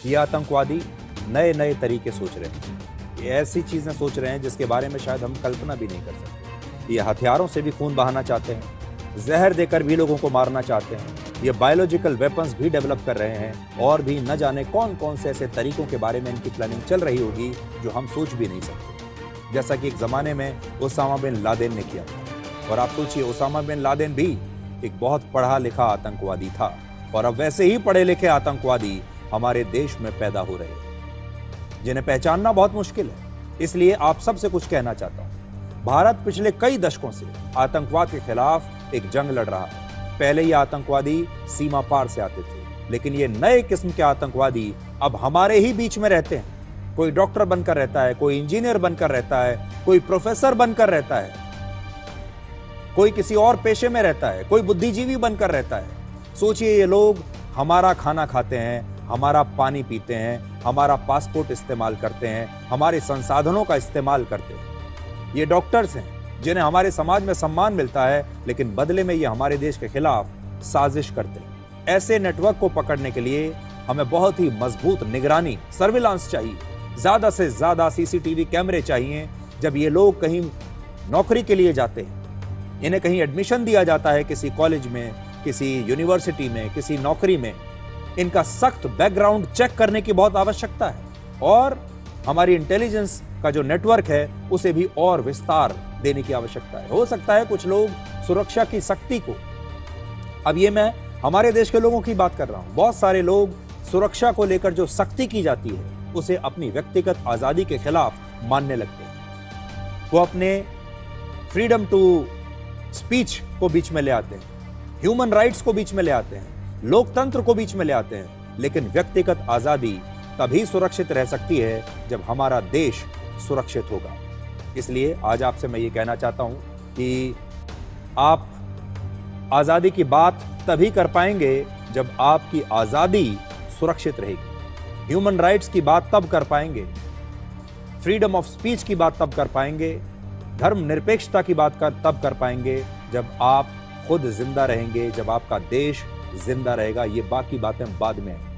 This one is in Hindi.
ये आतंकवादी नए नए तरीके सोच रहे हैं। ये ऐसी चीजें सोच रहे हैं जिसके बारे में शायद हम कल्पना भी नहीं कर सकते। ये हथियारों से भी खून बहाना चाहते हैं, जहर देकर भी लोगों को मारना चाहते हैं, ये बायोलॉजिकल वेपन्स भी डेवलप कर रहे हैं और भी न जाने कौन कौन से ऐसे तरीकों के बारे में इनकी प्लानिंग चल रही होगी जो हम सोच भी नहीं सकते। जैसा कि एक जमाने में ओसामा बिन लादेन ने किया था। और आप सोचिए, ओसामा बिन लादेन भी एक बहुत पढ़ा लिखा आतंकवादी था और अब वैसे ही पढ़े लिखे आतंकवादी हमारे देश में पैदा हो रहे हैं जिन्हें पहचानना बहुत मुश्किल है। इसलिए आप सबसे कुछ कहना चाहता हूं। भारत पिछले कई दशकों से आतंकवाद के खिलाफ एक जंग लड़ रहा है। पहले ये आतंकवादी सीमा पार से आते थे, लेकिन ये नए किस्म के आतंकवादी अब हमारे ही बीच में रहते हैं। कोई डॉक्टर बनकर रहता है, कोई इंजीनियर बनकर रहता है, कोई प्रोफेसर बनकर रहता है, कोई किसी और पेशे में रहता है, कोई बुद्धिजीवी बनकर रहता है। सोचिए, ये लोग हमारा खाना खाते हैं, हमारा पानी पीते हैं, हमारा पासपोर्ट इस्तेमाल करते हैं, हमारे संसाधनों का इस्तेमाल करते हैं। ये डॉक्टर्स हैं जिन्हें हमारे समाज में सम्मान मिलता है, लेकिन बदले में ये हमारे देश के खिलाफ साजिश करते हैं। ऐसे नेटवर्क को पकड़ने के लिए हमें बहुत ही मजबूत निगरानी, सर्विलांस चाहिए। ज्यादा से ज्यादा सीसीटीवी कैमरे चाहिए। जब ये लोग कहीं नौकरी के लिए जाते हैं, इन्हें कहीं एडमिशन दिया जाता है किसी कॉलेज में, किसी यूनिवर्सिटी में, किसी नौकरी में, इनका सख्त बैकग्राउंड चेक करने की बहुत आवश्यकता है और हमारी इंटेलिजेंस का जो नेटवर्क है उसे भी और विस्तार देने की आवश्यकता है। हो सकता है कुछ लोग सुरक्षा की सख्ती को, अब ये मैं हमारे देश के लोगों की बात कर रहा हूं, बहुत सारे लोग सुरक्षा को लेकर जो सख्ती की जाती है उसे अपनी व्यक्तिगत आजादी के खिलाफ मानने लगते हैं। वो अपने फ्रीडम टू स्पीच को बीच में ले आते हैं, ह्यूमन राइट्स को बीच में ले आते हैं, लोकतंत्र को बीच में ले आते हैं। लेकिन व्यक्तिगत आजादी तभी सुरक्षित रह सकती है जब हमारा देश सुरक्षित होगा। इसलिए आज आपसे मैं ये कहना चाहता हूं कि आप आजादी की बात तभी कर पाएंगे जब आपकी आजादी सुरक्षित रहेगी। ह्यूमन राइट्स की बात तब कर पाएंगे, फ्रीडम ऑफ स्पीच की बात तब कर पाएंगे, धर्मनिरपेक्षता की बात तब कर पाएंगे जब आप खुद जिंदा रहेंगे, जब आपका देश जिंदा रहेगा। ये बाकी बातें बाद में हैं।